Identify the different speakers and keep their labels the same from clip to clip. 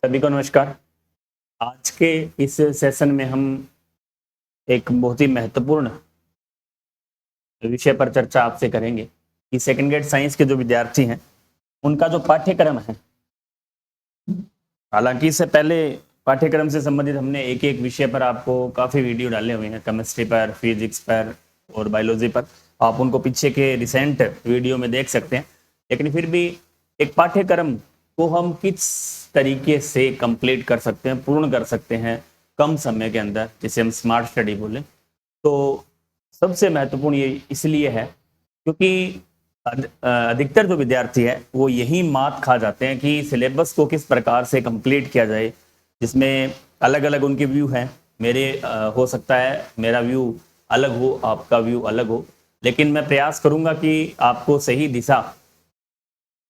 Speaker 1: सभी को नमस्कार। आज के इस सेशन में हम एक बहुत ही महत्वपूर्ण विषय पर चर्चा आपसे करेंगे कि सेकंड ग्रेड साइंस के जो विद्यार्थी हैं उनका जो पाठ्यक्रम है, हालांकि इससे पहले पाठ्यक्रम से संबंधित हमने एक एक विषय पर आपको काफ़ी वीडियो डाले हुए हैं, केमिस्ट्री पर, फिजिक्स पर और बायोलॉजी पर। आप उनको पीछे के रिसेंट वीडियो में देख सकते हैं। लेकिन फिर भी एक पाठ्यक्रम को हम किस तरीके से कंप्लीट कर सकते हैं, पूर्ण कर सकते हैं कम समय के अंदर, जिसे हम स्मार्ट स्टडी बोलें, तो सबसे महत्वपूर्ण ये इसलिए है क्योंकि अधिकतर जो विद्यार्थी है वो यही मात खा जाते हैं कि सिलेबस को किस प्रकार से कंप्लीट किया जाए, जिसमें अलग अलग उनके व्यू हैं। मेरे हो सकता है मेरा व्यू अलग हो, आपका व्यू अलग हो, लेकिन मैं प्रयास करूंगा कि आपको सही दिशा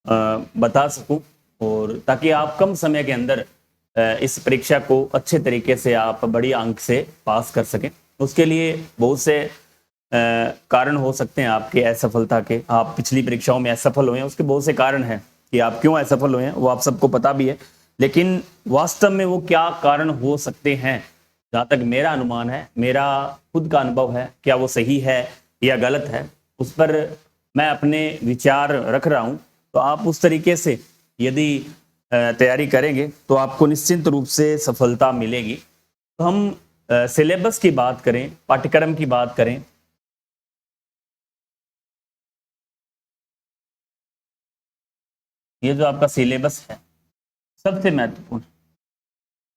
Speaker 1: बता सकूं और ताकि आप कम समय के अंदर इस परीक्षा को अच्छे तरीके से आप बड़ी अंक से पास कर सकें। उसके लिए बहुत से कारण हो सकते हैं आपके असफलता के। आप पिछली परीक्षाओं में असफल हुए हैं, उसके बहुत से कारण हैं कि आप क्यों असफल हुए हैं, वो आप सबको पता भी है। लेकिन वास्तव में वो क्या कारण हो सकते हैं, जहाँ तक मेरा अनुमान है, मेरा खुद का अनुभव है, क्या वो सही है या गलत है, उस पर मैं अपने विचार रख रहा हूँ। तो आप उस तरीके से यदि तैयारी करेंगे तो आपको निश्चित रूप से सफलता मिलेगी। तो हम सिलेबस की बात करें, पाठ्यक्रम की बात करें, ये जो आपका सिलेबस है सबसे महत्वपूर्ण।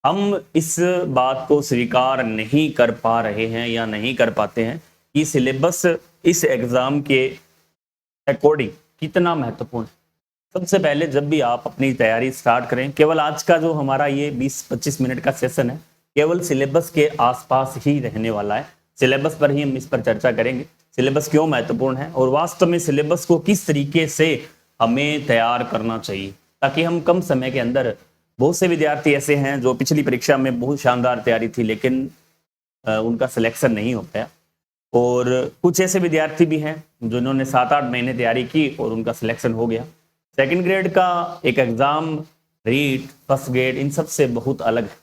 Speaker 1: हम इस बात को स्वीकार नहीं कर पा रहे हैं या नहीं कर पाते हैं कि सिलेबस इस एग्जाम के अकॉर्डिंग कितना महत्वपूर्ण है। सबसे पहले जब भी आप अपनी तैयारी स्टार्ट करें, केवल आज का जो हमारा ये 20-25 मिनट का सेशन है केवल सिलेबस के आसपास ही रहने वाला है। सिलेबस पर ही हम इस पर चर्चा करेंगे, सिलेबस क्यों महत्वपूर्ण है और वास्तव में सिलेबस को किस तरीके से हमें तैयार करना चाहिए, ताकि हम कम समय के अंदर। बहुत से विद्यार्थी ऐसे हैं जो पिछली परीक्षा में बहुत शानदार तैयारी थी लेकिन उनका सिलेक्शन नहीं हो पाया, और कुछ ऐसे विद्यार्थी भी हैं जिन्होंने 7-8 महीने तैयारी की और उनका सिलेक्शन हो गया। सेकंड ग्रेड का एक एग्जाम, रीट, फर्स्ट ग्रेड, इन सब से बहुत अलग है।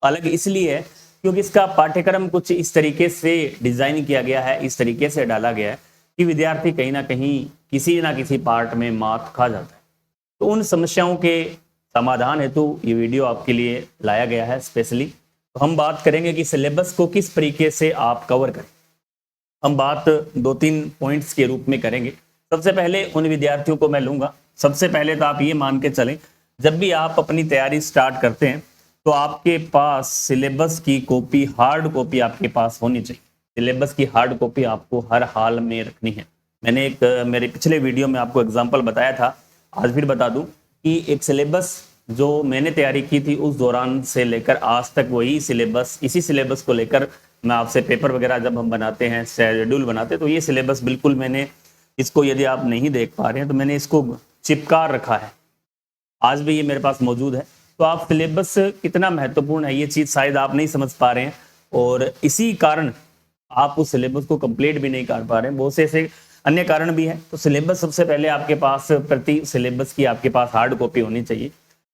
Speaker 1: अलग इसलिए है क्योंकि इसका पाठ्यक्रम कुछ इस तरीके से डिजाइन किया गया है, इस तरीके से डाला गया है कि विद्यार्थी कहीं ना कहीं किसी ना किसी पार्ट में मात खा जाता है। तो उन समस्याओं के समाधान हेतु ये वीडियो आपके लिए लाया गया है स्पेशली। तो हम बात करेंगे कि सिलेबस को किस तरीके से आप कवर करें। हम बात 2-3 पॉइंट्स के रूप में करेंगे। सबसे पहले उन विद्यार्थियों को मैं लूंगा, सबसे पहले तो आप ये मान के चलें, जब भी आप अपनी तैयारी स्टार्ट करते हैं तो आपके पास सिलेबस की कॉपी, हार्ड कॉपी आपके पास होनी चाहिए। सिलेबस की हार्ड कॉपी आपको हर हाल में रखनी है। मैंने एक मेरे पिछले वीडियो में आपको एग्जाम्पल बताया था, आज फिर बता दूं कि एक सिलेबस जो मैंने तैयारी की थी उस दौरान से लेकर आज तक वही सिलेबस, इसी सिलेबस को लेकर मैं आपसे पेपर वगैरह जब हम बनाते हैं, शेड्यूल बनाते हैं, तो ये सिलेबस बिल्कुल मैंने इसको, यदि आप नहीं देख पा रहे हैं तो मैंने इसको चिपका रखा है, आज भी ये मेरे पास मौजूद है। तो आप सिलेबस कितना महत्वपूर्ण है ये चीज़ शायद आप नहीं समझ पा रहे हैं और इसी कारण आप उस सिलेबस को कंप्लीट भी नहीं कर पा रहे हैं। बहुत से ऐसे अन्य कारण भी हैं। तो सिलेबस सबसे पहले आपके पास, प्रति सिलेबस की आपके पास हार्ड कॉपी होनी चाहिए।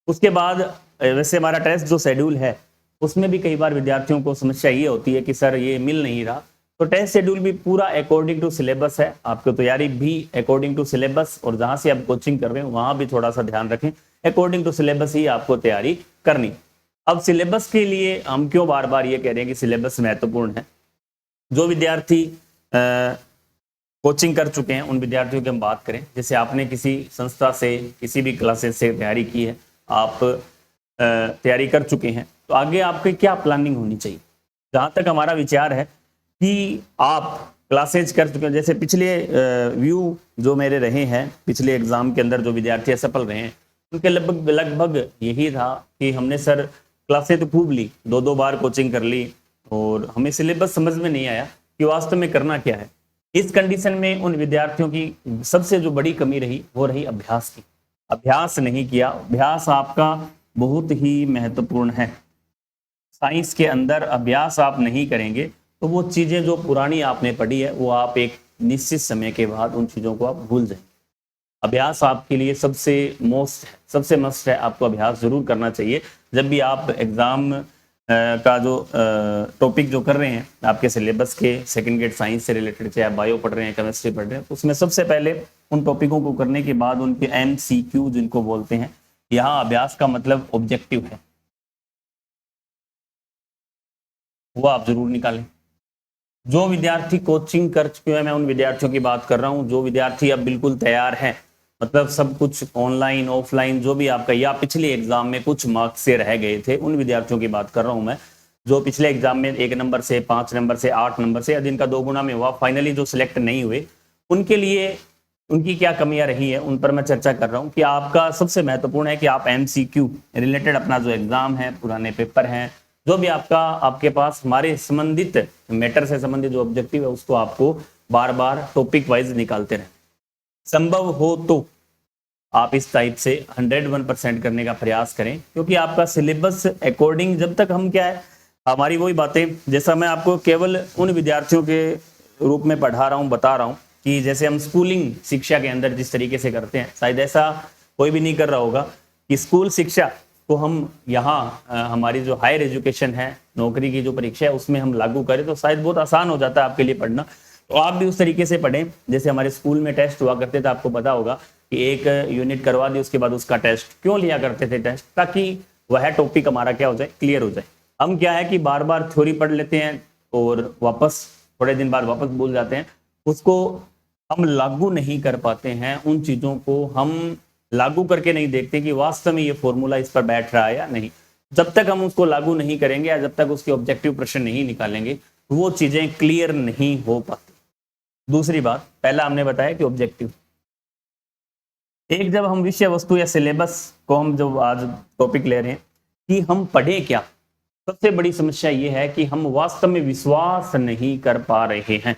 Speaker 1: उसके बाद वैसे हमारा टेस्ट जो शेड्यूल है उसमें भी कई बार विद्यार्थियों को समस्या ये होती है कि सर ये मिल नहीं रहा। तो टेस्ट शेड्यूल भी पूरा अकॉर्डिंग टू सिलेबस है, आपकी तैयारी भी अकॉर्डिंग टू सिलेबस, और जहां से आप कोचिंग कर रहे हैं वहां भी थोड़ा सा ध्यान रखें, अकॉर्डिंग टू सिलेबस ही आपको तैयारी करनी। अब सिलेबस के लिए हम क्यों बार बार ये कह रहे हैं कि सिलेबस महत्वपूर्ण है। जो विद्यार्थी कोचिंग कर चुके हैं उन विद्यार्थियों की हम बात करें, जैसे आपने किसी संस्था से, किसी भी क्लासेस से तैयारी की है, आप तैयारी कर चुके हैं, तो आगे आपकी क्या प्लानिंग होनी चाहिए। जहाँ तक हमारा विचार है कि आप क्लासेज कर चुके हैं, जैसे पिछले व्यू जो मेरे रहे हैं पिछले एग्जाम के अंदर, जो विद्यार्थी असफल रहे हैं उनके लगभग यही था कि हमने सर क्लासेज तो खूब ली, 2-2 बार कोचिंग कर ली और हमें सिलेबस समझ में नहीं आया कि वास्तव में करना क्या है। इस कंडीशन में उन विद्यार्थियों की सबसे जो बड़ी कमी रही वो रही अभ्यास की। अभ्यास नहीं किया। अभ्यास आपका बहुत ही महत्वपूर्ण है। साइंस के अंदर अभ्यास आप नहीं करेंगे तो वो चीजें जो पुरानी आपने पढ़ी है वो आप एक निश्चित समय के बाद उन चीजों को आप भूल जाएंगे। अभ्यास आपके लिए सबसे मस्ट है, आपको अभ्यास जरूर करना चाहिए। जब भी आप एग्जाम का जो टॉपिक जो कर रहे हैं आपके सिलेबस के सेकंड ग्रेड साइंस से रिलेटेड, चाहे आप बायो पढ़ रहे हैं, केमिस्ट्री पढ़ रहे हैं, तो उसमें सबसे पहले उन टॉपिकों को करने के बाद उनके MCQ जिनको बोलते हैं, यहाँ अभ्यास का मतलब ऑब्जेक्टिव है, वो आप जरूर निकालें। जो विद्यार्थी कोचिंग कर चुके हैं, मैं उन विद्यार्थियों की बात कर रहा हूँ, जो विद्यार्थी अब बिल्कुल तैयार हैं, मतलब सब कुछ ऑनलाइन ऑफलाइन जो भी आपका, या पिछले एग्जाम में कुछ मार्क्स से रह गए थे, उन विद्यार्थियों की बात कर रहा हूँ मैं, जो पिछले एग्जाम में 1 नंबर से 5 नंबर से 8 नंबर से या जिनका 2 गुना में हुआ, फाइनली जो सिलेक्ट नहीं हुए, उनके लिए उनकी क्या कमियां रही है उन पर मैं चर्चा कर रहा हूँ। कि आपका सबसे महत्वपूर्ण है कि आप MCQ रिलेटेड अपना जो एग्जाम है, पुराने पेपर हैं, जो भी आपके पास हमारे संबंधित मैटर से संबंधित जो ऑब्जेक्टिव है, उसको आपको बार बार टॉपिक वाइज निकालते रहें। संभव हो तो आप इस टाइप से 101% करने का प्रयास करें, क्योंकि आपका सिलेबस अकॉर्डिंग, जब तक हम क्या है, हमारी वही बातें, जैसा मैं आपको केवल उन विद्यार्थियों के रूप में पढ़ा रहा हूँ, बता रहा हूँ कि जैसे हम स्कूलिंग शिक्षा के अंदर जिस तरीके से करते हैं, शायद ऐसा कोई भी नहीं कर रहा होगा कि स्कूल शिक्षा को हम यहाँ हमारी जो हायर एजुकेशन है, नौकरी की जो परीक्षा है, उसमें हम लागू करें तो शायद बहुत आसान हो जाता है आपके लिए पढ़ना। तो आप भी उस तरीके से पढ़ें जैसे हमारे स्कूल में टेस्ट हुआ करते थे, आपको पता होगा कि एक यूनिट करवा दी, उसके बाद उसका टेस्ट क्यों लिया करते थे टेस्ट, ताकि वह टॉपिक हमारा क्या हो जाए, क्लियर हो जाए। हम क्या है कि बार बार थ्योरी पढ़ लेते हैं और वापस थोड़े दिन बाद वापस भूल जाते हैं, उसको हम लागू नहीं कर पाते हैं, उन चीज़ों को हम लागू करके नहीं देखते कि वास्तव में ये फॉर्मूला इस पर बैठ रहा है या नहीं। जब तक हम उसको लागू नहीं करेंगे या जब तक उसके ऑब्जेक्टिव प्रश्न नहीं निकालेंगे, वो चीज़ें क्लियर नहीं हो पाती। दूसरी बात, पहला हमने बताया कि ऑब्जेक्टिव, एक जब हम विषय वस्तु या सिलेबस को हम जो आज टॉपिक ले रहे हैं कि हम पढ़े क्या, सबसे बड़ी समस्या ये है कि हम वास्तव में विश्वास नहीं कर पा रहे हैं।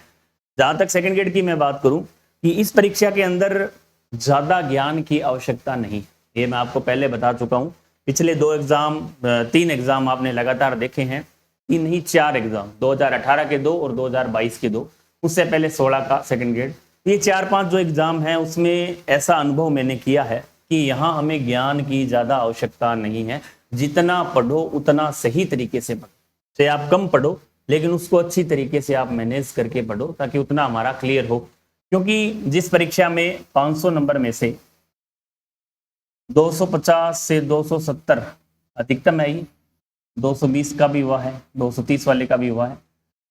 Speaker 1: जहां तक सेकंड ग्रेड की मैं बात करूं कि इस परीक्षा के अंदर ज्यादा ज्ञान की आवश्यकता नहीं, ये मैं आपको पहले बता चुका हूं। पिछले 3 एग्जाम आपने लगातार देखे हैं, 3 नहीं 4 एग्जाम, 2018 के 2 और 2022 के 2, उससे पहले 16 का सेकंड ग्रेड, ये 4-5 जो एग्जाम है उसमें ऐसा अनुभव मैंने किया है कि यहाँ हमें ज्ञान की ज्यादा आवश्यकता नहीं है। जितना पढ़ो उतना सही तरीके से पढ़ो, चाहे आप कम पढ़ो लेकिन उसको अच्छी तरीके से आप मैनेज करके पढ़ो, ताकि उतना हमारा क्लियर हो। क्योंकि जिस परीक्षा में 500 नंबर में से 250 से 270 अधिकतम है, ही 220 का भी हुआ है, 230 वाले का भी हुआ है,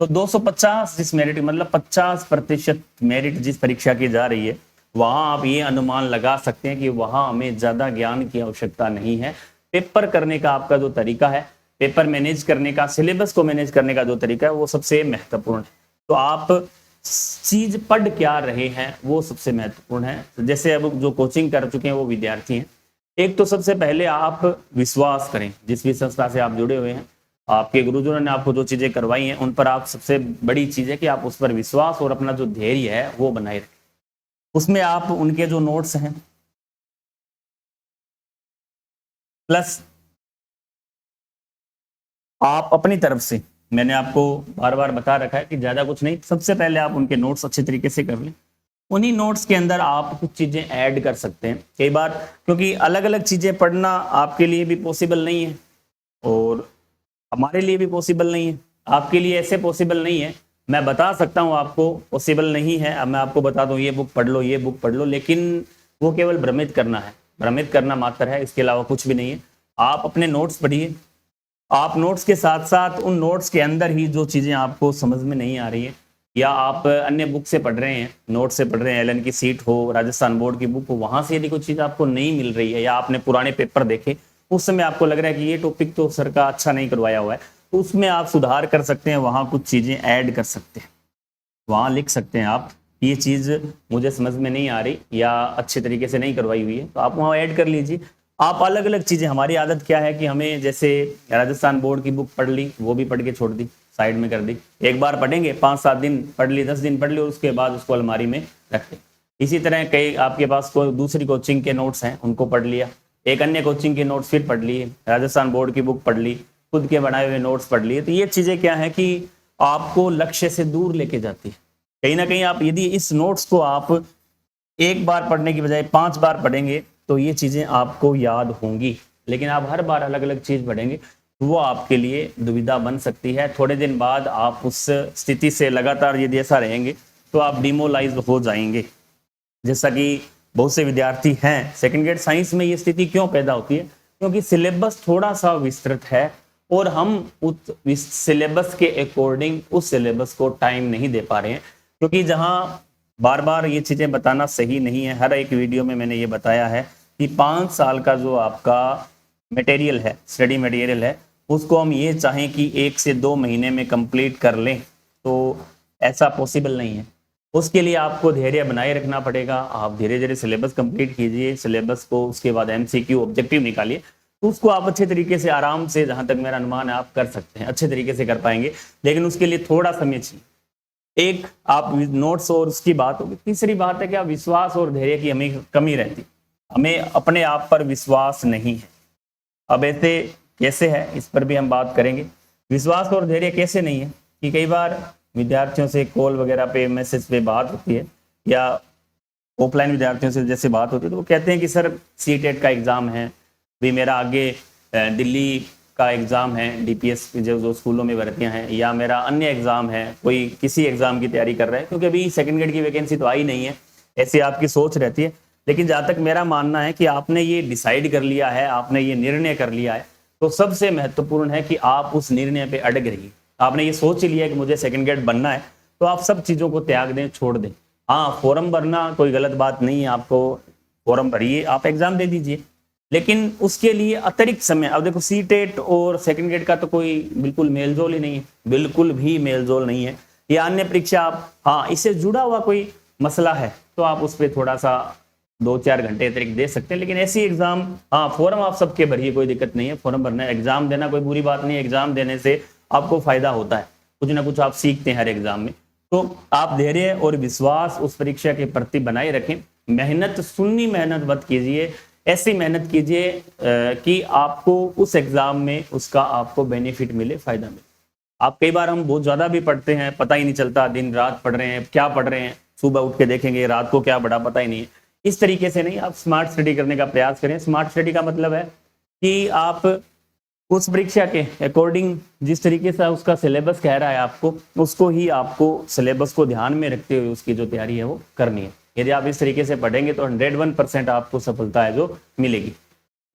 Speaker 1: तो 250 जिस मेरिट, मतलब 50% मेरिट जिस परीक्षा की जा रही है, वहां आप ये अनुमान लगा सकते हैं कि वहां हमें ज्यादा ज्ञान की आवश्यकता नहीं है। पेपर करने का आपका जो तरीका है, पेपर मैनेज करने का, सिलेबस को मैनेज करने का जो तरीका है, वो सबसे महत्वपूर्ण है। तो आप चीज पढ़ क्या रहे हैं वो सबसे महत्वपूर्ण है। तो जैसे अब जो कोचिंग कर चुके हैं वो विद्यार्थी हैं, एक तो सबसे पहले आप विश्वास करें, जिस भी संस्था से आप जुड़े हुए हैं, आपके गुरुजनों ने आपको जो चीजें करवाई हैं उन पर आप, सबसे बड़ी चीज है कि आप उस पर विश्वास और अपना जो धैर्य है वो बनाए रखें। उसमें आप उनके जो नोट्स हैं प्लस आप अपनी तरफ से, मैंने आपको बार बार बता रखा है कि ज्यादा कुछ नहीं, सबसे पहले आप उनके नोट्स अच्छे तरीके से कर लें। उन्हीं नोट्स के अंदर आप कुछ चीजें ऐड कर सकते हैं कई बार, क्योंकि अलग अलग चीजें पढ़ना आपके लिए भी पॉसिबल नहीं है और हमारे लिए भी पॉसिबल नहीं है। आपके लिए ऐसे पॉसिबल नहीं है, मैं बता सकता हूँ आपको पॉसिबल नहीं है, अब मैं आपको बता दूं ये बुक पढ़ लो, ये बुक पढ़ लो, लेकिन वो केवल भ्रमित करना है, भ्रमित करना मात्र है, इसके अलावा कुछ भी नहीं है। आप अपने नोट्स पढ़िए, आप नोट्स के साथ साथ उन नोट्स के अंदर ही जो चीज़ें आपको समझ में नहीं आ रही है, या आप अन्य बुक से पढ़ रहे हैं, नोट से पढ़ रहे हैं, एलन की सीट हो, राजस्थान बोर्ड की बुक हो, वहां से यदि कोई चीज़ आपको नहीं मिल रही है, या आपने पुराने पेपर देखे, उस समय आपको लग रहा है कि ये टॉपिक तो सर का अच्छा नहीं करवाया हुआ है, तो उसमें आप सुधार कर सकते हैं, वहां कुछ चीज़ें ऐड कर सकते हैं, वहां लिख सकते हैं आप, ये चीज़ मुझे समझ में नहीं आ रही या अच्छे तरीके से नहीं करवाई हुई है, तो आप वहां ऐड कर लीजिए। आप अलग अलग चीज़ें, हमारी आदत क्या है कि हमें जैसे राजस्थान बोर्ड की बुक पढ़ ली, वो भी पढ़ के छोड़ दी, साइड में कर दी, एक बार पढ़ेंगे, 5-7 दिन पढ़ ली, 10 दिन पढ़ ली और उसके बाद उसको अलमारी में रख दी। इसी तरह कई आपके पास कोई दूसरी कोचिंग के नोट्स हैं, उनको पढ़ लिया, एक अन्य कोचिंग के नोट्स फिर पढ़ लिए, राजस्थान बोर्ड की बुक पढ़ ली, खुद के बनाए हुए नोट्स पढ़ लिए। तो ये चीज़ें क्या है कि आपको लक्ष्य से दूर लेके जाती है। कहीं ना कहीं आप यदि इस नोट्स को आप एक बार पढ़ने की बजाय 5 बार पढ़ेंगे तो ये चीजें आपको याद होंगी, लेकिन आप हर बार अलग अलग चीज पढ़ेंगे तो वो आपके लिए दुविधा बन सकती है। थोड़े दिन बाद आप उस स्थिति से लगातार यदि ऐसा रहेंगे तो आप डिमोलाइज हो जाएंगे। जैसा कि बहुत से विद्यार्थी हैं, सेकंड ग्रेड साइंस में ये स्थिति क्यों पैदा होती है, क्योंकि सिलेबस थोड़ा सा विस्तृत है और हम उस सिलेबस के अकॉर्डिंग उस सिलेबस को टाइम नहीं दे पा रहे हैं। क्योंकि जहां बार बार ये चीजें बताना सही नहीं है, हर एक वीडियो में मैंने ये बताया है कि 5 साल का जो आपका मटेरियल है, स्टडी मटेरियल है, उसको हम ये चाहें कि 1 से 2 महीने में कंप्लीट कर लें तो ऐसा पॉसिबल नहीं है। उसके लिए आपको धैर्य बनाए रखना पड़ेगा। आप धीरे धीरे सिलेबस कंप्लीट कीजिए, सिलेबस को उसके बाद एमसीक्यू ऑब्जेक्टिव निकालिए, तो उसको आप अच्छे तरीके से आराम से, जहां तक मेरा अनुमान है, आप कर सकते हैं, अच्छे तरीके से कर पाएंगे। लेकिन उसके लिए थोड़ा समय चाहिए। एक आप नोट्स और उसकी बात होगी, तीसरी बात है कि आप विश्वास और धैर्य की हमें कमी रहती, हमें अपने आप पर विश्वास नहीं है। अब ऐसे कैसे है, इस पर भी हम बात करेंगे। विश्वास और धैर्य कैसे नहीं है कि कई बार विद्यार्थियों से कॉल वगैरह पे, मैसेज पे बात होती है, या ऑफलाइन विद्यार्थियों से जैसे बात होती है, तो वो कहते हैं कि सर सीटेट का एग्जाम है, भी मेरा आगे दिल्ली का एग्जाम है, डीपीएस जो स्कूलों में भर्तियां हैं, या मेरा अन्य एग्जाम है, कोई किसी एग्जाम की तैयारी कर रहा है, क्योंकि अभी सेकंड ग्रेड की वैकेंसी तो आई नहीं है, ऐसी आपकी सोच रहती है। लेकिन जहां तक मेरा मानना है कि आपने ये डिसाइड कर लिया है, आपने ये निर्णय कर लिया है, तो सबसे महत्वपूर्ण है कि आप उस निर्णय पे अड़ग रहिए। आपने ये सोच लिया है कि मुझे सेकंड ग्रेड बनना है, तो आप सब चीजों को त्याग दें, छोड़ दें। हाँ, फॉर्म भरना कोई गलत बात नहीं है, आपको फॉर्म भरिए, आप एग्जाम दे दीजिए, लेकिन उसके लिए अतिरिक्त समय, अब देखो सीटेट और सेकंड ग्रेड का तो कोई बिल्कुल मेलजोल ही नहीं है, बिल्कुल भी मेलजोल नहीं है। या अन्य परीक्षा आप, हाँ, इससे जुड़ा हुआ कोई मसला है तो आप उस पर थोड़ा सा 2-4 घंटे अतिरिक्त दे सकते हैं। लेकिन ऐसी एग्जाम, हाँ, फॉर्म आप सबके भरिए, कोई दिक्कत नहीं है, फॉर्म भरना, एग्जाम देना कोई बुरी बात नहीं है। एग्जाम देने से आपको फायदा होता है, कुछ ना कुछ आप सीखते हैं हर एग्जाम में। तो आप धैर्य और विश्वास उस परीक्षा के प्रति बनाए रखें। मेहनत, सुन्नी मेहनत मत कीजिए, ऐसी मेहनत कीजिए कि आपको उस एग्जाम में उसका आपको बेनिफिट मिले, फायदा मिले। आप कई बार, हम बहुत ज्यादा भी पढ़ते हैं, पता ही नहीं चलता, दिन रात पढ़ रहे हैं, क्या पढ़ रहे हैं, सुबह उठ के देखेंगे रात को क्या पढ़ा, पता ही नहीं है। इस तरीके से नहीं, आप स्मार्ट स्टडी करने का प्रयास करें। स्मार्ट स्टडी का मतलब है कि आप उस परीक्षा के अकॉर्डिंग, जिस तरीके से उसका सिलेबस कह रहा है आपको, उसको ही आपको सिलेबस को ध्यान में रखते हुए उसकी जो तैयारी है वो करनी है। यदि आप इस तरीके से पढ़ेंगे तो 101% आपको सफलता है जो मिलेगी।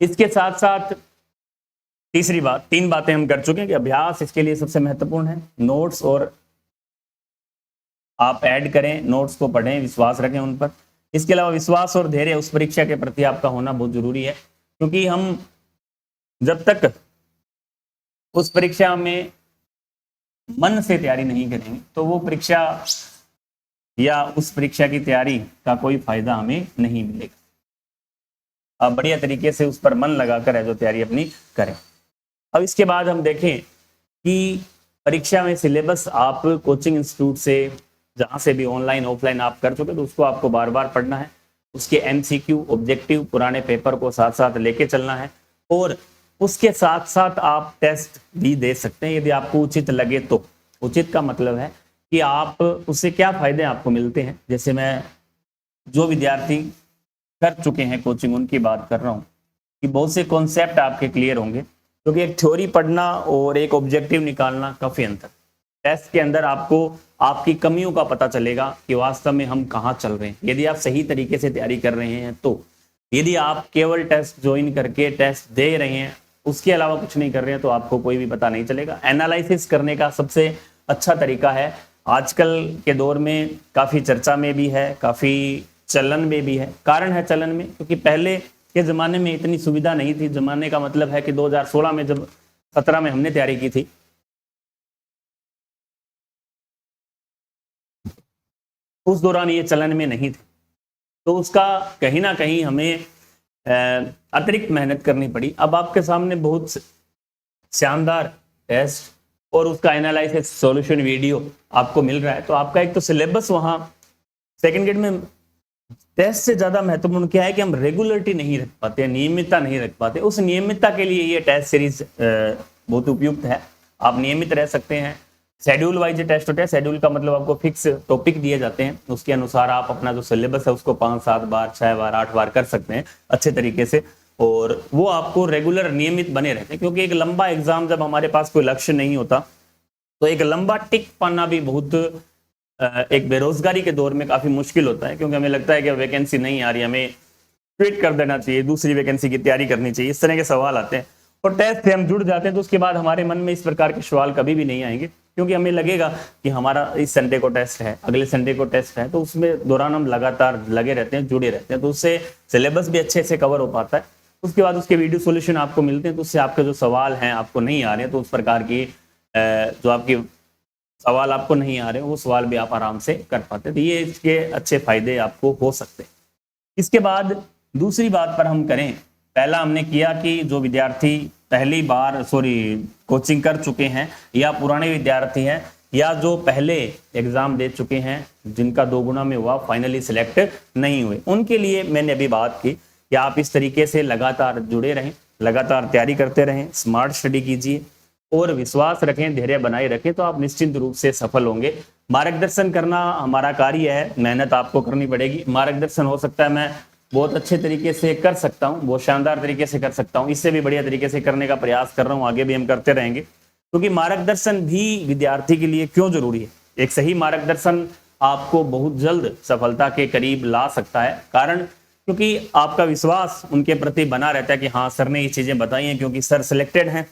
Speaker 1: इसके साथ साथ तीसरी बात, 3 बातें हम कर चुके हैं कि अभ्यास इसके लिए सबसे महत्वपूर्ण है। नोट्स और आप ऐड करें, नोट्स को पढ़ें, विश्वास रखें उन पर। इसके अलावा विश्वास और धैर्य उस परीक्षा के प्रति आपका होना बहुत जरूरी है, क्योंकि हम जब तक उस परीक्षा में मन से तैयारी नहीं करेंगे तो वो परीक्षा या उस परीक्षा की तैयारी का कोई फायदा हमें नहीं मिलेगा। आप बढ़िया तरीके से उस पर मन लगाकर है जो तैयारी अपनी करें। अब इसके बाद हम देखें कि परीक्षा में सिलेबस आप कोचिंग इंस्टीट्यूट से, जहां से भी ऑनलाइन ऑफलाइन आप कर चुके, तो उसको आपको बार बार पढ़ना है। उसके एमसीक्यू, ऑब्जेक्टिव, पुराने पेपर को साथ साथ लेके चलना है, और उसके साथ साथ आप टेस्ट भी दे सकते हैं यदि आपको उचित लगे तो। उचित का मतलब है कि आप उससे क्या फायदे आपको मिलते हैं। जैसे मैं जो विद्यार्थी कर चुके हैं कोचिंग, उनकी बात कर रहा हूँ कि बहुत से कॉन्सेप्ट आपके क्लियर होंगे, क्योंकि एक थ्योरी पढ़ना और एक ऑब्जेक्टिव निकालना काफी अंतर। टेस्ट के अंदर आपको आपकी कमियों का पता चलेगा कि वास्तव में हम कहाँ चल रहे हैं, यदि आप सही तरीके से तैयारी कर रहे हैं तो। यदि आप केवल टेस्ट ज्वाइन करके टेस्ट दे रहे हैं, उसके अलावा कुछ नहीं कर रहे हैं, तो आपको कोई भी पता नहीं चलेगा। एनालिसिस करने का सबसे अच्छा तरीका है, आजकल के दौर में काफी चर्चा में भी है, काफी चलन में भी है। कारण है चलन में, क्योंकि पहले के जमाने में इतनी सुविधा नहीं थी। जमाने का मतलब है कि 2016 में, जब 17 में हमने तैयारी की थी, उस दौरान ये चलन में नहीं थे, तो उसका कहीं ना कहीं हमें अतिरिक्त मेहनत करनी पड़ी। अब आपके सामने बहुत शानदार टेस्ट और उसका एनालिसिस सॉल्यूशन वीडियो आपको मिल रहा है, तो आपका एक तो सिलेबस वहां सेकंड ग्रेड में टेस्ट से ज्यादा महत्वपूर्ण क्या है कि हम रेगुलरिटी नहीं रख पाते, नियमितता नहीं रख पाते। उस नियमितता के लिए ये टेस्ट सीरीज बहुत उपयुक्त है। आप नियमित रह सकते हैं, शेड्यूल वाइज टेस्ट होते हैं। शेड्यूल का मतलब आपको फिक्स टॉपिक दिए जाते हैं, उसके अनुसार आप अपना जो सिलेबस है उसको 5-7 बार, 6 बार, 8 बार कर सकते हैं अच्छे तरीके से, और वो आपको रेगुलर नियमित बने रहते हैं। क्योंकि एक लंबा एग्जाम, जब हमारे पास कोई लक्ष्य नहीं होता तो एक लंबा टिक पाना भी बहुत एक बेरोजगारी के दौर में काफी मुश्किल होता है, क्योंकि हमें लगता है कि वैकेंसी नहीं आ रही, हमें क्विट कर देना चाहिए, दूसरी वैकेंसी की तैयारी करनी चाहिए, इस तरह के सवाल आते हैं। और टेस्ट से हम जुड़ जाते हैं तो उसके बाद हमारे मन में इस प्रकार के सवाल कभी भी नहीं आएंगे, क्योंकि हमें लगेगा कि हमारा इस संडे को टेस्ट है, अगले संडे को टेस्ट है, तो उसमें दौरान हम लगातार लगे रहते हैं, जुड़े रहते हैं, तो उससे सिलेबस भी अच्छे से कवर हो पाता है। उसके बाद उसके वीडियो सोल्यूशन आपको मिलते हैं, तो उससे आपके जो सवाल हैं आपको नहीं आ रहे हैं, तो उस प्रकार की जो आपकी सवाल आपको नहीं आ रहे हैं वो सवाल भी आप आराम से कर पाते हैं। तो ये इसके अच्छे फायदे आपको हो सकते हैं। इसके बाद दूसरी बात पर हम करें, पहला हमने किया कि जो विद्यार्थी पहली बार कोचिंग कर चुके हैं, या पुराने विद्यार्थी हैं, या जो पहले एग्जाम दे चुके हैं जिनका 2 गुना में हुआ, फाइनली सिलेक्ट नहीं हुए, उनके लिए मैंने अभी बात की कि आप इस तरीके से लगातार जुड़े रहें, लगातार तैयारी करते रहें, स्मार्ट स्टडी कीजिए और विश्वास रखें, धैर्य बनाए रखें, तो आप निश्चित रूप से सफल होंगे। मार्गदर्शन करना हमारा कार्य है, मेहनत आपको करनी पड़ेगी। मार्गदर्शन हो सकता है मैं बहुत अच्छे तरीके से कर सकता हूँ, बहुत शानदार तरीके से कर सकता हूँ, इससे भी बढ़िया तरीके से करने का प्रयास कर रहा हूँ, आगे भी हम करते रहेंगे। क्योंकि मार्गदर्शन भी विद्यार्थी के लिए क्यों जरूरी है, एक सही मार्गदर्शन आपको बहुत जल्द सफलता के करीब ला सकता है। कारण क्योंकि आपका विश्वास उनके प्रति बना रहता है कि हाँ सर ने ये चीजें बताई हैं, क्योंकि सर सिलेक्टेड हैं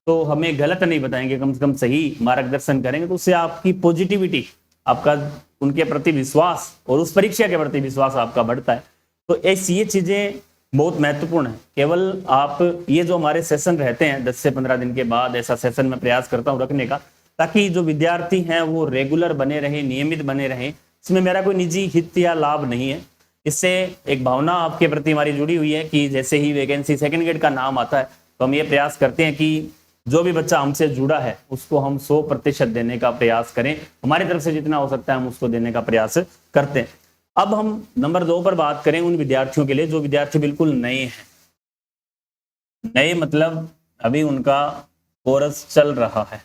Speaker 1: तो हमें गलत नहीं बताएंगे, कम से कम सही मार्गदर्शन करेंगे, तो उससे आपकी पॉजिटिविटी, आपका उनके प्रति विश्वास और उस परीक्षा के प्रति विश्वास आपका बढ़ता है। तो ऐसी ये चीजें बहुत महत्वपूर्ण है। केवल आप ये जो हमारे सेशन रहते हैं 10 से 15 दिन के बाद, ऐसा सेशन मैं प्रयास करता हूँ रखने का, ताकि जो विद्यार्थी हैं वो रेगुलर बने रहे, नियमित बने रहे। इसमें मेरा कोई निजी हित या लाभ नहीं है, इससे एक भावना आपके प्रति हमारी जुड़ी हुई है कि जैसे ही वैकेंसी सेकंड ग्रेड का नाम आता है तो हम ये प्रयास करते हैं कि जो भी बच्चा हमसे जुड़ा है उसको हम 100% देने का प्रयास करें, हमारी तरफ से जितना हो सकता है हम उसको देने का प्रयास करते हैं। अब हम नंबर 2 पर बात करें उन विद्यार्थियों के लिए जो विद्यार्थी बिल्कुल नए हैं। नए मतलब अभी उनका कोर्स चल रहा है,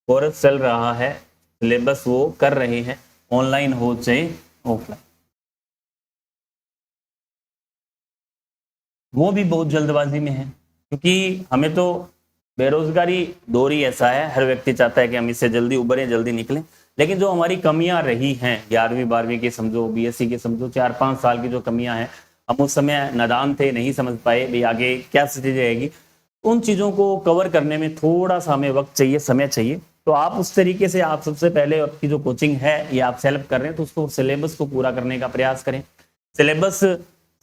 Speaker 1: कोर्स चल रहा है, सिलेबस वो कर रहे हैं, ऑनलाइन हो चाहे ऑफलाइन, वो भी बहुत जल्दबाजी में है। क्योंकि हमें तो बेरोजगारी दौर ही ऐसा है, हर व्यक्ति चाहता है कि हम इससे जल्दी उभरें, जल्दी निकलें। लेकिन जो हमारी कमियां रही हैं 11वीं 12वीं की समझो, बीएससी की समझो, 4-5 साल की जो कमियां हैं, हम उस समय नादान थे, नहीं समझ पाए भी आगे क्या स्थिति रहेगी, उन चीज़ों को कवर करने में थोड़ा सा हमें वक्त चाहिए, समय चाहिए। तो आप उस तरीके से, आप सबसे पहले आपकी जो कोचिंग है या आप सेल्फ कर रहे हैं तो उसको सिलेबस को पूरा करने का प्रयास करें। सिलेबस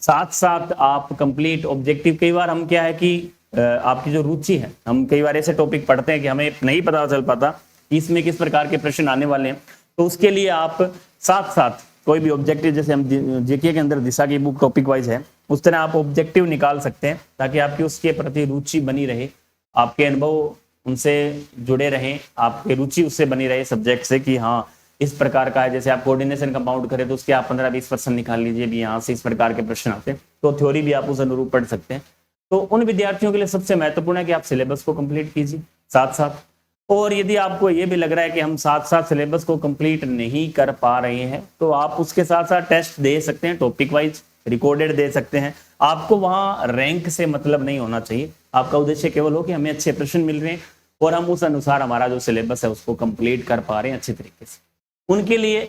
Speaker 1: साथ साथ आप कंप्लीट ऑब्जेक्टिव, कई बार हम क्या है कि आपकी जो रुचि है, हम कई बार ऐसे टॉपिक पढ़ते हैं कि हमें नहीं पता चल पाता कि इसमें किस प्रकार के प्रश्न आने वाले हैं, तो उसके लिए आप साथ साथ कोई भी ऑब्जेक्टिव, जैसे हम जेके के अंदर दिशा की बुक टॉपिक वाइज है, उस तरह आप ऑब्जेक्टिव निकाल सकते हैं ताकि आपकी उसके प्रति रुचि बनी रहे, आपके अनुभव उनसे जुड़े रहें, आपकी रुचि उससे बनी रहे सब्जेक्ट से कि हाँ इस प्रकार का है। जैसे आप कोऑर्डिनेशन कंपाउंड करें तो उसके आप 15-20% निकाल लीजिए भी, यहाँ से इस प्रकार के प्रश्न आते हैं, तो थ्योरी भी आप उस अनुरूप पढ़ सकते हैं। तो उन विद्यार्थियों के लिए सबसे महत्वपूर्ण है कि आप सिलेबस को कंप्लीट कीजिए साथ साथ। और यदि आपको ये भी लग रहा है कि हम साथ साथ सिलेबस को कंप्लीट नहीं कर पा रहे हैं तो आप उसके साथ साथ टेस्ट दे सकते हैं, टॉपिक वाइज रिकॉर्डेड दे सकते हैं। आपको वहाँ रैंक से मतलब नहीं होना चाहिए, आपका उद्देश्य केवल हो कि हमें अच्छे प्रश्न मिल रहे हैं और हम उस अनुसार हमारा जो सिलेबस है उसको कंप्लीट कर पा रहे हैं अच्छे तरीके से। उनके लिए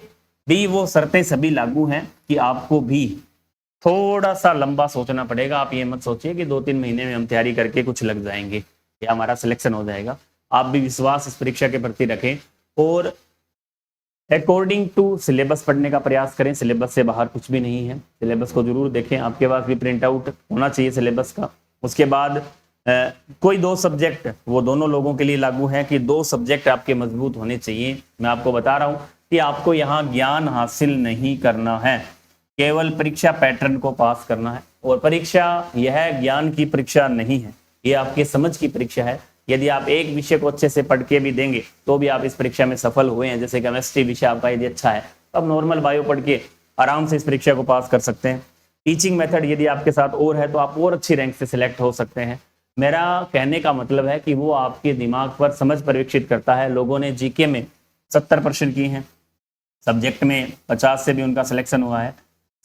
Speaker 1: भी वो शर्तें सभी लागू हैं कि आपको भी थोड़ा सा लंबा सोचना पड़ेगा। आप ये मत सोचिए कि 2-3 महीने में हम तैयारी करके कुछ लग जाएंगे या हमारा सिलेक्शन हो जाएगा। आप भी विश्वास इस परीक्षा के प्रति रखें और अकॉर्डिंग टू सिलेबस पढ़ने का प्रयास करें। सिलेबस से बाहर कुछ भी नहीं है, सिलेबस को जरूर देखें, आपके पास भी प्रिंट आउट होना चाहिए सिलेबस का। उसके बाद कोई 2 सब्जेक्ट, वो दोनों लोगों के लिए लागू है कि 2 सब्जेक्ट आपके मजबूत होने चाहिए। मैं आपको बता रहा हूँ कि आपको यहाँ ज्ञान हासिल नहीं करना है, केवल परीक्षा पैटर्न को पास करना है। और परीक्षा यह ज्ञान की परीक्षा नहीं है, ये आपके समझ की परीक्षा है। यदि आप एक विषय को अच्छे से पढ़ के भी देंगे तो भी आप इस परीक्षा में सफल हुए हैं। जैसे केमिस्ट्री विषय आपका यदि अच्छा है तो आप नॉर्मल बायो पढ़ के आराम से इस परीक्षा को पास कर सकते हैं। टीचिंग मेथड यदि आपके साथ और है तो आप और अच्छी रैंक से सिलेक्ट हो सकते हैं। मेरा कहने का मतलब है कि वो आपके दिमाग पर समझ परीक्षित करता है। लोगों ने जीके में 70 प्रश्न किए हैं, सब्जेक्ट में 50 से भी उनका सिलेक्शन हुआ है,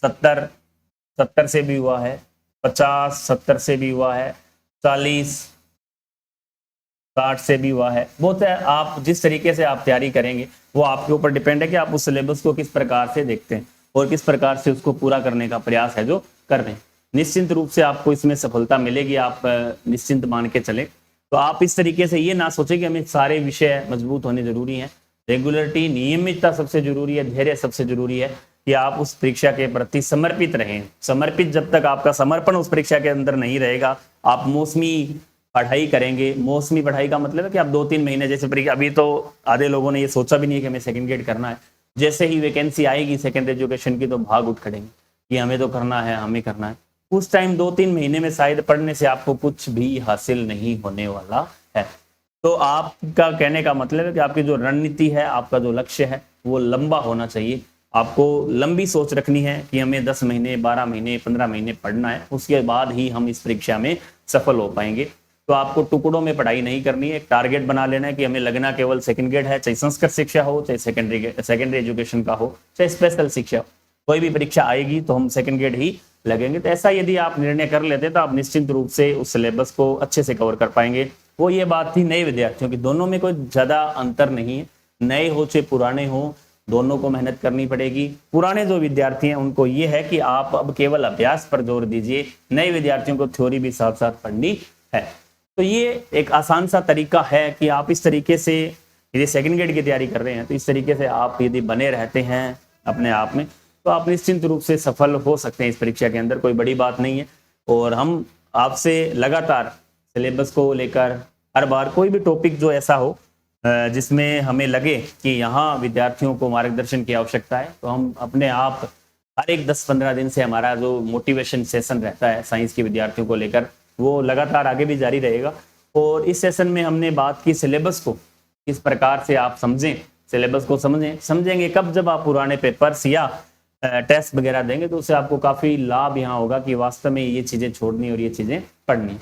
Speaker 1: 70 से भी हुआ है, 50-70 से भी हुआ है, 40-60 से भी हुआ है। बहुत है, आप जिस तरीके से आप तैयारी करेंगे वो आपके ऊपर डिपेंड है कि आप उस सिलेबस को किस प्रकार से देखते हैं और किस प्रकार से उसको पूरा करने का प्रयास है जो कर रहे हैं। निश्चिंत रूप से आपको इसमें सफलता मिलेगी, आप निश्चिंत मान के चले। तो आप इस तरीके से ये ना सोचें कि हमें सारे विषय मजबूत होने जरूरी हैं। रेगुलरिटी, नियमितता सबसे जरूरी है, धैर्य सबसे जरूरी है कि आप उस परीक्षा के प्रति समर्पित रहें। समर्पित जब तक आपका समर्पण उस परीक्षा के अंदर नहीं रहेगा, आप मौसमी पढ़ाई करेंगे। मौसमी पढ़ाई का मतलब है कि आप 2-3 महीने, जैसे परीक्षा, अभी तो आधे लोगों ने ये सोचा भी नहीं कि हमें सेकंड ग्रेड करना है, जैसे ही वैकेंसी आएगी सेकेंडरी एजुकेशन की तो भाग उठ खड़ेंगे कि हमें तो करना है, हमें करना है। उस टाइम 2-3 महीने में शायद पढ़ने से आपको कुछ भी हासिल नहीं होने वाला है। तो आपका कहने का मतलब है कि आपकी जो रणनीति है, आपका जो लक्ष्य है वो लंबा होना चाहिए। आपको लंबी सोच रखनी है कि हमें 10 महीने, 12 महीने, 15 महीने पढ़ना है, उसके बाद ही हम इस परीक्षा में सफल हो पाएंगे। तो आपको टुकड़ों में पढ़ाई नहीं करनी है, एक टारगेट बना लेना है कि हमें लगना केवल सेकंड ग्रेड है, चाहे संस्कृत शिक्षा हो, चाहे सेकेंडरी एजुकेशन का हो, चाहे स्पेशल शिक्षा हो, कोई भी परीक्षा आएगी तो हम सेकंड ग्रेड ही लगेंगे। तो ऐसा यदि आप निर्णय कर लेते तो आप निश्चित रूप से उस सिलेबस को अच्छे से कवर कर पाएंगे। वो ये बात थी नए विद्यार्थियों की, दोनों में कोई ज्यादा अंतर नहीं है, नए हो चाहे पुराने हो, दोनों को मेहनत करनी पड़ेगी। पुराने जो विद्यार्थी हैं उनको ये है कि आप अब केवल अभ्यास पर जोर दीजिए, नए विद्यार्थियों को थ्योरी भी साथ साथ पढ़नी है। तो ये एक आसान सा तरीका है कि आप इस तरीके से यदि सेकंड ग्रेड की तैयारी कर रहे हैं तो इस तरीके से आप यदि बने रहते हैं अपने आप में तो आप निश्चित रूप से सफल हो सकते हैं इस परीक्षा के अंदर, कोई बड़ी बात नहीं है। और हम आपसे लगातार सिलेबस को लेकर हर बार कोई भी टॉपिक जो ऐसा हो जिसमें हमें लगे कि यहाँ विद्यार्थियों को मार्गदर्शन की आवश्यकता है, तो हम अपने आप हर एक 10-15 दिन से हमारा जो मोटिवेशन सेशन रहता है साइंस के विद्यार्थियों को लेकर, वो लगातार आगे भी जारी रहेगा। और इस सेशन में हमने बात की सिलेबस को किस प्रकार से आप समझें, सिलेबस को समझेंगे कब, जब आप पुराने पेपर्स या टेस्ट वगैरह देंगे, तो उससे आपको काफ़ी लाभ यहाँ होगा कि वास्तव में ये चीज़ें छोड़नी और ये चीज़ें पढ़नी।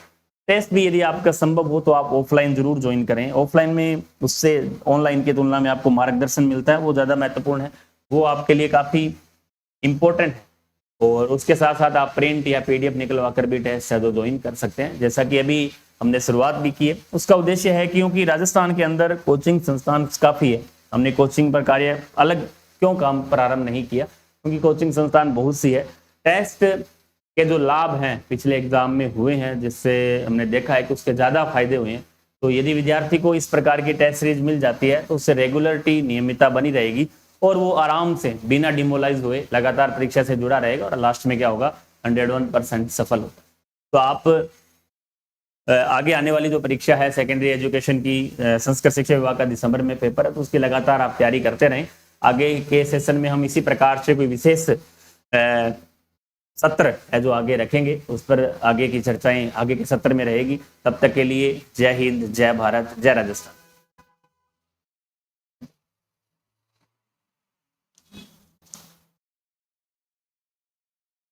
Speaker 1: टेस्ट भी यदि आपका संभव हो तो आप ऑफलाइन जरूर ज्वाइन करें। ऑफलाइन में उससे ऑनलाइन की तुलना में आपको मार्गदर्शन मिलता है, वो ज़्यादा महत्वपूर्ण है, वो आपके लिए काफ़ी इम्पोर्टेंट है। और उसके साथ साथ आप प्रिंट या PDF निकलवा कर भी टेस्ट है जो ज्वाइन कर सकते हैं, जैसा कि अभी हमने शुरुआत भी की है। उसका उद्देश्य है क्योंकि राजस्थान के अंदर कोचिंग संस्थान काफ़ी है, हमने कोचिंग पर कार्य अलग क्यों काम प्रारंभ नहीं किया, क्योंकि कोचिंग संस्थान बहुत सी है। टेस्ट के जो लाभ हैं पिछले एग्जाम में हुए हैं, जिससे हमने देखा है कि उसके ज़्यादा फायदे हुए हैं। तो यदि विद्यार्थी को इस प्रकार की टेस्ट सीरीज मिल जाती है तो उससे रेगुलरिटी, नियमितता बनी रहेगी और वो आराम से बिना डिमोलाइज हुए लगातार परीक्षा से जुड़ा रहेगा और लास्ट में क्या होगा, 101% सफल होगा। तो आप आगे आने वाली जो परीक्षा है सेकेंडरी एजुकेशन की, संस्कृत शिक्षा विभाग का दिसंबर में पेपर है, तो उसकी लगातार आप तैयारी करते रहें। आगे के सेशन में हम इसी प्रकार से कोई विशेष सत्र है जो आगे रखेंगे, उस पर आगे की चर्चाएं आगे के सत्र में रहेगी। तब तक के लिए जय हिंद, जय भारत, जय राजस्थान।